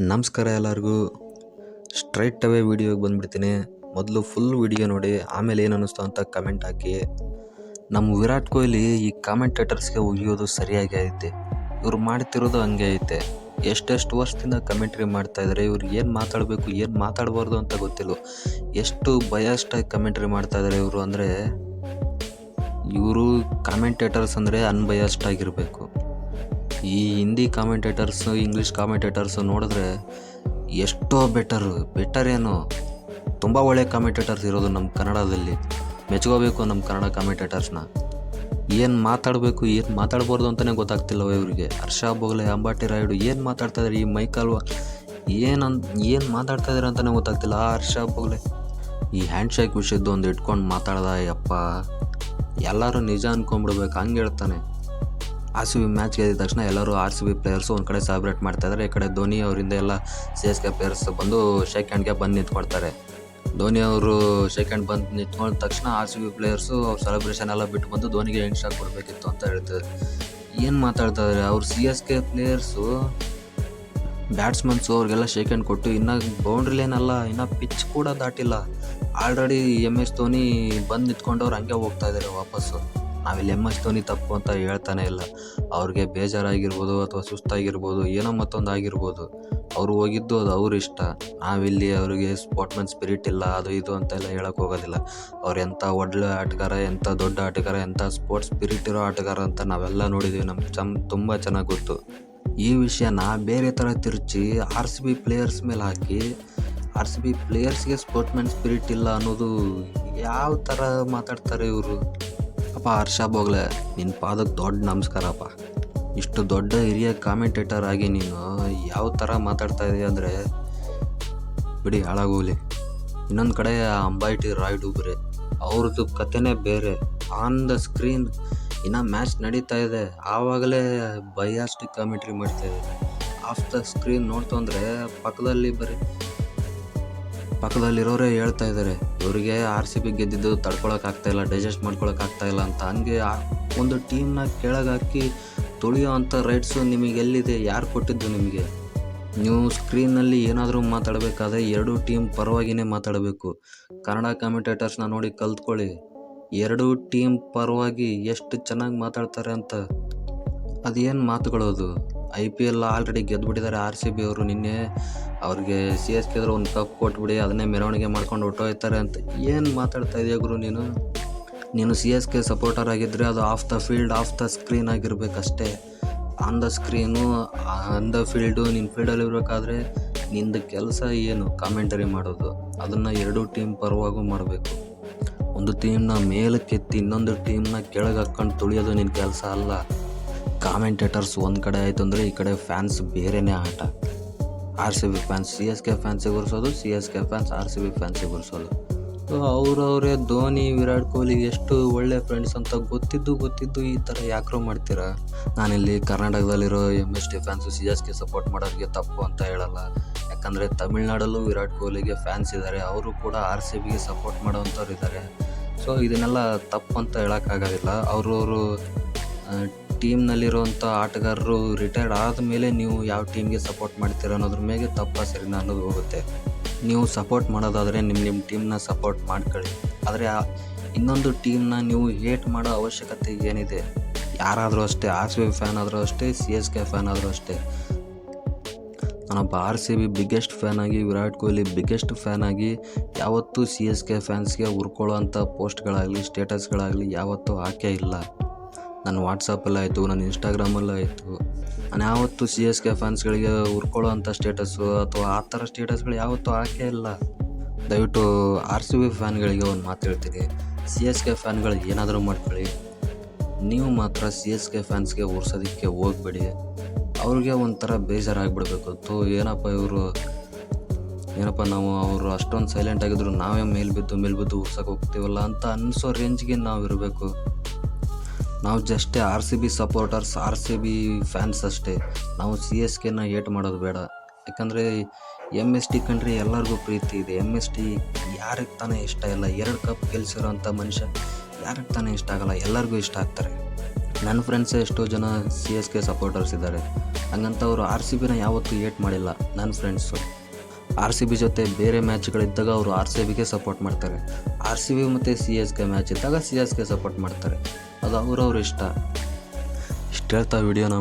ನಮಸ್ಕಾರ ಎಲ್ಲರಿಗೂ. Straight away ವೀಡಿಯೋಗೆ ಬಂದುಬಿಡ್ತೀನಿ. ಮೊದಲು ಫುಲ್ ವೀಡಿಯೋ ನೋಡಿ ಆಮೇಲೆ ಏನು ಅನ್ನಿಸ್ತು ಅಂತ ಕಮೆಂಟ್ ಹಾಕಿ. ನಮ್ಮ ವಿರಾಟ್ ಕೊಹ್ಲಿ ಈ ಕಾಮೆಂಟೇಟರ್ಸ್ಗೆ ಒಯ್ಯೋದು ಸರಿಯಾಗಿ ಐತೆ. ಇವ್ರು ಮಾಡ್ತಿರೋದು ಹಂಗೆ ಐತೆ. ಎಷ್ಟೆಷ್ಟು ವರ್ಷದಿಂದ ಕಮೆಂಟ್ರಿ ಮಾಡ್ತಾಯಿದ್ದಾರೆ. ಇವ್ರು ಏನು ಮಾತಾಡಬೇಕು ಏನು ಮಾತಾಡಬಾರ್ದು ಅಂತ ಗೊತ್ತಿಲ್ಲ. ಎಷ್ಟು ಬಯಸ್ಟಾಗಿ ಕಮೆಂಟ್ರಿ ಮಾಡ್ತಾಯಿದ್ದಾರೆ ಇವರು. ಅಂದರೆ ಇವರು ಕಾಮೆಂಟೇಟರ್ಸ್ ಅಂದರೆ ಅನ್ಬಯಸ್ಡ್ ಆಗಿರಬೇಕು. ಈ ಹಿಂದಿ ಕಾಮೆಂಟೇಟರ್ಸು ಇಂಗ್ಲೀಷ್ ಕಾಮೆಂಟೇಟರ್ಸು ನೋಡಿದ್ರೆ ಎಷ್ಟೋ ಬೆಟರ್ ಏನು ತುಂಬ ಒಳ್ಳೆಯ ಕಾಮೆಂಟೇಟರ್ಸ್ ಇರೋದು ನಮ್ಮ ಕನ್ನಡದಲ್ಲಿ. ಮೆಚ್ಕೋಬೇಕು ನಮ್ಮ ಕನ್ನಡ ಕಾಮೆಂಟೇಟರ್ಸ್ನ. ಏನು ಮಾತಾಡಬೇಕು ಏನು ಮಾತಾಡ್ಬಾರ್ದು ಅಂತಲೇ ಗೊತ್ತಾಗ್ತಿಲ್ಲವ ಇವರಿಗೆ. ಹರ್ಷ ಬೋಗ್ಲೆ, ಅಂಬಾಟಿ ರಾಯುಡು ಏನು ಮಾತಾಡ್ತಾಯಿದ್ದಾರೆ. ಈ ಮೈಕಲ್ ಏನು ಮಾತಾಡ್ತಾಯಿದ್ದಾರೆ ಅಂತಲೇ ಗೊತ್ತಾಗ್ತಿಲ್ಲ. ಆ ಹರ್ಷ ಬೋಗ್ಲೆ ಈ ಹ್ಯಾಂಡ್ ಶೇಕ್ ವಿಷಯದ್ದು ಒಂದು ಇಟ್ಕೊಂಡು ಮಾತಾಡ್ದ. ಯಪ್ಪ, ಎಲ್ಲರೂ ನಿಜ ಅಂದ್ಕೊಂಬಿಡ್ಬೇಕು, ಹಂಗೆ ಹೇಳ್ತಾನೆ. RCB ಮ್ಯಾಚ್ ಗೆದ್ದ ತಕ್ಷಣ ಎಲ್ಲರೂ RCB ಪ್ಲೇಯರ್ಸು ಒಂದು ಕಡೆ ಸೆಲೆಬ್ರೇಟ್ ಮಾಡ್ತಾಯಿದ್ದಾರೆ. ಈ ಕಡೆ ಧೋನಿ ಅವರಿಂದ ಎಲ್ಲ CSK ಪ್ಲೇಯರ್ಸ್ ಬಂದು ಶೇಕ್ ಹ್ಯಾಂಡ್ಗೆ ಬಂದು ನಿಂತ್ಕೊಳ್ತಾರೆ. ಧೋನಿ ಅವರು ಶೇಕ್ ಹ್ಯಾಂಡ್ ಬಂದು ನಿಂತ್ಕೊಂಡ ತಕ್ಷಣ RCB ಪ್ಲೇಯರ್ಸು ಅವ್ರ ಸೆಲೆಬ್ರೇಷನ್ ಎಲ್ಲ ಬಿಟ್ಟು ಬಂದು ಧೋನಿಗೆ ಹೆಂಗ್ ಶಾಕ್ ಕೊಡಬೇಕಿತ್ತು ಅಂತ ಹೇಳ್ತಾರೆ. ಏನು ಮಾತಾಡ್ತಾಯಿದ್ದಾರೆ ಅವ್ರು. CSK ಪ್ಲೇಯರ್ಸು ಬ್ಯಾಟ್ಸ್ಮನ್ಸು ಅವ್ರಿಗೆಲ್ಲ ಶೇಕ್ ಹ್ಯಾಂಡ್ ಕೊಟ್ಟು ಇನ್ನೂ ಬೌಂಡ್ರಿಲೇನಲ್ಲ, ಇನ್ನೂ ಪಿಚ್ ಕೂಡ ದಾಟಿಲ್ಲ. ಆಲ್ರೆಡಿ MS ಧೋನಿ ಬಂದು ನಿಂತ್ಕೊಂಡವ್ರು ಹಂಗೆ ಹೋಗ್ತಾಯಿದ್ದಾರೆ ವಾಪಸ್ಸು. ನಾವಿಲ್ಲಿ MS ಧೋನಿ ತಪ್ಪು ಅಂತ ಹೇಳ್ತಾನೆ ಇಲ್ಲ. ಅವ್ರಿಗೆ ಬೇಜಾರಾಗಿರ್ಬೋದು ಅಥವಾ ಸುಸ್ತಾಗಿರ್ಬೋದು, ಏನೋ ಮತ್ತೊಂದು ಆಗಿರ್ಬೋದು. ಅವರು ಹೋಗಿದ್ದು ಅದು ಅವ್ರ ಇಷ್ಟ. ನಾವಿಲ್ಲಿ ಅವರಿಗೆ ಸ್ಪೋರ್ಟ್ಮನ್ ಸ್ಪಿರಿಟ್ ಇಲ್ಲ ಅದು ಇದು ಅಂತೆಲ್ಲ ಹೇಳೋಕ್ಕೆ ಹೋಗೋದಿಲ್ಲ. ಅವ್ರು ಎಂಥ ಒಳ್ಳೆ ಆಟಗಾರ, ಎಂಥ ದೊಡ್ಡ ಆಟಗಾರ, ಎಂಥ ಸ್ಪೋರ್ಟ್ಸ್ ಸ್ಪಿರಿಟ್ ಇರೋ ಆಟಗಾರ ಅಂತ ನಾವೆಲ್ಲ ನೋಡಿದ್ದೀವಿ. ನಮ್ಗೆ ತುಂಬ ಚೆನ್ನಾಗಿ ಗೊತ್ತು. ಈ ವಿಷಯನ ಬೇರೆ ಥರ ತಿರುಚಿ RCB ಪ್ಲೇಯರ್ಸ್ ಮೇಲೆ ಹಾಕಿ RCB ಪ್ಲೇಯರ್ಸ್ಗೆ ಸ್ಪೋರ್ಟ್ಮನ್ ಸ್ಪಿರಿಟ್ ಇಲ್ಲ ಅನ್ನೋದು ಯಾವ ಥರ ಮಾತಾಡ್ತಾರೆ ಇವರು. ಅಪ್ಪ ಹರ್ಷ ಬೋಗ್ಲೆ, ನಿನ್ನ ಪಾದಕ್ಕೆ ದೊಡ್ಡ ನಮಸ್ಕಾರಪ್ಪ. ಇಷ್ಟು ದೊಡ್ಡ ಹಿರಿಯ ಕಾಮೆಂಟೇಟರ್ ಆಗಿ ನೀನು ಯಾವ ಥರ ಮಾತಾಡ್ತಾ ಇದೆಯಾ ಅಂದರೆ ಬಿಡಿ, ಹಾಳಾಗೋಗ್ಲಿ. ಇನ್ನೊಂದು ಕಡೆ ಅಂಬಾಟಿ ರಾಯುಡು ಬೇರೆ, ಅವ್ರದ್ದು ಕತೆನೇ ಬೇರೆ. ಆನ್ ದ ಸ್ಕ್ರೀನ್ ಇನ್ನೂ ಮ್ಯಾಚ್ ನಡೀತಾ ಇದೆ, ಆವಾಗಲೇ ಬಯಾಸ್ಟಿಕ್ ಕಾಮೆಂಟ್ರಿ ಮಾಡ್ತಾಯಿದ್ದಾರೆ. ಆಫ್ ದ ಸ್ಕ್ರೀನ್ ನೋಡ್ತು ಅಂದರೆ ಪಕ್ಕದಲ್ಲಿರೋರೇ ಹೇಳ್ತಾ ಇದ್ದಾರೆ ಇವರಿಗೆ RCB ಗೆದ್ದಿದ್ದು ತಡ್ಕೊಳಕ್ಕಾಗ್ತಾಯಿಲ್ಲ, ಡೈಜೆಸ್ಟ್ ಮಾಡ್ಕೊಳಕ್ಕಾಗ್ತಾಯಿಲ್ಲ ಅಂತ. ಹಂಗೆ ಒಂದು ಟೀಮ್ನ ಕೆಳಗೆ ಹಾಕಿ ತುಳಿಯೋ ಅಂಥ ರೈಟ್ಸು ನಿಮಗೆಲ್ಲಿದೆ? ಯಾರು ಕೊಟ್ಟಿದ್ದು ನಿಮಗೆ? ನೀವು ಸ್ಕ್ರೀನಲ್ಲಿ ಏನಾದರೂ ಮಾತಾಡಬೇಕಾದ್ರೆ ಎರಡೂ ಟೀಮ್ ಪರವಾಗಿಯೇ ಮಾತಾಡಬೇಕು. ಕನ್ನಡ ಕಾಮೆಂಟೇಟರ್ಸ್ನ ನೋಡಿ ಕಲ್ತ್ಕೊಳ್ಳಿ. ಎರಡೂ ಟೀಮ್ ಪರವಾಗಿ ಎಷ್ಟು ಚೆನ್ನಾಗಿ ಮಾತಾಡ್ತಾರೆ ಅಂತ. ಅದೇನು ಮಾತುಗಳದು. IPL ಆಲ್ರೆಡಿ ಗೆದ್ದುಬಿಟ್ಟಿದ್ದಾರೆ RCB ಅವರು. ನಿನ್ನೆ ಅವ್ರಿಗೆ CSK ಒಂದು ಕಪ್ ಕೊಟ್ಬಿಡಿ, ಅದನ್ನೇ ಮೆರವಣಿಗೆ ಮಾಡ್ಕೊಂಡು ಹೊಟ್ಟೋಯ್ತಾರೆ ಅಂತ ಏನು ಮಾತಾಡ್ತಾ ಇದೆಯಾ ಗುರು ನೀನು CSK ಸಪೋರ್ಟರ್ ಆಗಿದ್ದರೆ ಅದು off the field off the screen ಆಗಿರಬೇಕಷ್ಟೇ. On the screen on the field, ನಿನ್ನ ಫೀಲ್ಡಲ್ಲಿ ಇರಬೇಕಾದ್ರೆ ನಿಂದು ಕೆಲಸ ಏನು? ಕಾಮೆಂಟರಿ ಮಾಡೋದು. ಅದನ್ನು ಎರಡೂ ಟೀಮ್ ಪರವಾಗೂ ಮಾಡಬೇಕು. ಒಂದು ಟೀಮ್ನ ಮೇಲಕ್ಕೆತ್ತಿ ಇನ್ನೊಂದು ಟೀಮ್ನ ಕೆಳಗೆ ಹಾಕ್ಕೊಂಡು ತುಳಿಯೋದು ನಿನ್ನ ಕೆಲಸ ಅಲ್ಲ. ಕಾಮೆಂಟೇಟರ್ಸ್ ಒಂದು ಕಡೆ ಆಯಿತು ಅಂದರೆ ಈ ಕಡೆ ಫ್ಯಾನ್ಸ್ ಬೇರೆಯೇ ಆಟ. RCB ಫ್ಯಾನ್ಸ್ CSK ಫ್ಯಾನ್ಸಿಗೆ ಉರ್ಸೋದು, CSK ಫ್ಯಾನ್ಸ್ RCB ಫ್ಯಾನ್ಸಿಗೆ ಉರ್ಸೋದು. ಅವರವರೇ ಧೋನಿ, ವಿರಾಟ್ ಕೊಹ್ಲಿ ಎಷ್ಟು ಒಳ್ಳೆ ಫ್ರೆಂಡ್ಸ್ ಅಂತ ಗೊತ್ತಿದ್ದು ಈ ಥರ ಯಾಕ್ರೋ ಮಾಡ್ತೀರಾ? ನಾನಿಲ್ಲಿ ಕರ್ನಾಟಕದಲ್ಲಿರೋ MST ಫ್ಯಾನ್ಸು CSK ಸಪೋರ್ಟ್ ಮಾಡೋರಿಗೆ ತಪ್ಪು ಅಂತ ಹೇಳಲ್ಲ. ಯಾಕಂದರೆ ತಮಿಳ್ನಾಡಲ್ಲೂ ವಿರಾಟ್ ಕೊಹ್ಲಿಗೆ ಫ್ಯಾನ್ಸ್ ಇದ್ದಾರೆ, ಅವರು ಕೂಡ RCBಗೆ ಸಪೋರ್ಟ್ ಮಾಡೋವಂಥವ್ರು ಇದ್ದಾರೆ. ಸೊ ಇದನ್ನೆಲ್ಲ ತಪ್ಪು ಅಂತ ಹೇಳೋಕ್ಕಾಗೋದಿಲ್ಲ. ಅವರು ಟೀಮ್ನಲ್ಲಿರೋವಂಥ ಆಟಗಾರರು ರಿಟೈರ್ಡ್ ಆದಮೇಲೆ ನೀವು ಯಾವ ಟೀಮ್ಗೆ ಸಪೋರ್ಟ್ ಮಾಡ್ತೀರ ಅನ್ನೋದ್ರ ಮೇಲೆ ತಪ್ಪ ಸರಿನಾ ಅನ್ನೋದು ಹೋಗುತ್ತೆ. ನೀವು ಸಪೋರ್ಟ್ ಮಾಡೋದಾದರೆ ನಿಮ್ಮ ಟೀಮ್ನ ಸಪೋರ್ಟ್ ಮಾಡ್ಕೊಳ್ಳಿ. ಆದರೆ ಇನ್ನೊಂದು ಟೀಮ್ನ ನೀವು ಹೇಟ್ ಮಾಡೋ ಅವಶ್ಯಕತೆ ಏನಿದೆ? ಯಾರಾದರೂ ಅಷ್ಟೇ, RCB ಫ್ಯಾನ್ ಆದರೂ ಅಷ್ಟೇ, CSK ಫ್ಯಾನ್ ಆದರೂ ಅಷ್ಟೇ. ನಾನೊಬ್ಬ RCB ಬಿಗ್ಗೆಸ್ಟ್ ಫ್ಯಾನ್ ಆಗಿ, ವಿರಾಟ್ ಕೊಹ್ಲಿ ಬಿಗ್ಗೆಸ್ಟ್ ಫ್ಯಾನ್ ಆಗಿ ಯಾವತ್ತೂ CSK ಫ್ಯಾನ್ಸ್ಗೆ ಉರ್ಕೊಳ್ಳೋ ಅಂಥ ಪೋಸ್ಟ್ಗಳಾಗಲಿ ಸ್ಟೇಟಸ್ಗಳಾಗಲಿ ಯಾವತ್ತೂ ಹಾಕೇ ಇಲ್ಲ. ನನ್ನ ವಾಟ್ಸಪ್ಪಲ್ಲಾಯಿತು, ನನ್ನ ಇನ್ಸ್ಟಾಗ್ರಾಮಲ್ಲಾಯಿತು, ನಾನು ಯಾವತ್ತೂ CSK ಫ್ಯಾನ್ಸ್ಗಳಿಗೆ ಉರ್ಕೊಳ್ಳೋ ಅಂಥ ಸ್ಟೇಟಸ್ಸು ಅಥವಾ ಆ ಥರ ಸ್ಟೇಟಸ್ಗಳು ಯಾವತ್ತೂ ಹಾಕೇ ಇಲ್ಲ. ದಯವಿಟ್ಟು RCB ಫ್ಯಾನ್ಗಳಿಗೆ ಒಂದು ಮಾತು ಹೇಳ್ತೀನಿ, CSK ಫ್ಯಾನ್ಗಳು ಏನಾದರೂ ಮಾಡ್ಕೊಳ್ಳಿ, ನೀವು ಮಾತ್ರ CSK ಫ್ಯಾನ್ಸ್ಗೆ ಉರ್ಸೋದಕ್ಕೆ ಹೋಗಬೇಡಿ. ಅವ್ರಿಗೆ ಒಂಥರ ಬೇಜಾರಾಗಿಬಿಡ್ಬೇಕು. ಏನಪ್ಪ ನಾವು ಅವರು ಅಷ್ಟೊಂದು ಸೈಲೆಂಟ್ ಆಗಿದ್ರು ನಾವೇ ಮೇಲ್ಬಿದ್ದು ಉರ್ಸೋಕೆ ಹೋಗ್ತೀವಲ್ಲ ಅಂತ ಅನ್ನಿಸೋ ರೇಂಜ್ಗೆ ನಾವು ಇರಬೇಕು. ನಾವು ಜಸ್ಟೇ RCB ಸಪೋರ್ಟರ್ಸ್, RCB ಫ್ಯಾನ್ಸ್ ಅಷ್ಟೇ. ನಾವು CSKನ ಏಟ್ ಮಾಡೋದು ಬೇಡ. ಯಾಕಂದರೆ MST ಕಂಡ್ರೆ ಎಲ್ಲರಿಗೂ ಪ್ರೀತಿ ಇದೆ. MST ಯಾರಿಗೆ ತಾನೇ ಇಷ್ಟ ಇಲ್ಲ? 2 ಕಪ್ ಗೆಲ್ಸಿರೋಂಥ ಮನುಷ್ಯ ಯಾರಿಗೆ ತಾನೇ ಇಷ್ಟ ಆಗಲ್ಲ? ಎಲ್ಲರಿಗೂ ಇಷ್ಟ ಆಗ್ತಾರೆ. ನನ್ನ ಫ್ರೆಂಡ್ಸೇ ಎಷ್ಟೋ ಜನ CSK ಸಪೋರ್ಟರ್ಸ್ ಇದ್ದಾರೆ. ಹಂಗಂತ ಅವರು ಆರ್ ಸಿ ಬಿನ ಯಾವತ್ತೂ ಏಟ್ ಮಾಡಿಲ್ಲ. ನನ್ನ ಫ್ರೆಂಡ್ಸು ಆರ್ ಸಿ ಬಿ ಜೊತೆ ಬೇರೆ ಮ್ಯಾಚ್ಗಳಿದ್ದಾಗ ಅವರು ಆರ್ ಸಿ ಬಿಗೆ ಸಪೋರ್ಟ್ ಮಾಡ್ತಾರೆ. ಆರ್ ಸಿ ಬಿ ಮತ್ತು ಸಿ ಎಸ್ ಕೆ ಮ್ಯಾಚ್ ಇದ್ದಾಗ ಸಿ ಎಸ್ ಕೆ ಸಪೋರ್ಟ್ ಮಾಡ್ತಾರೆ. ಅದು ಅವ್ರವ್ರ ಇಷ್ಟ. ಇಷ್ಟು ಹೇಳ್ತಾ ವಿಡಿಯೋನ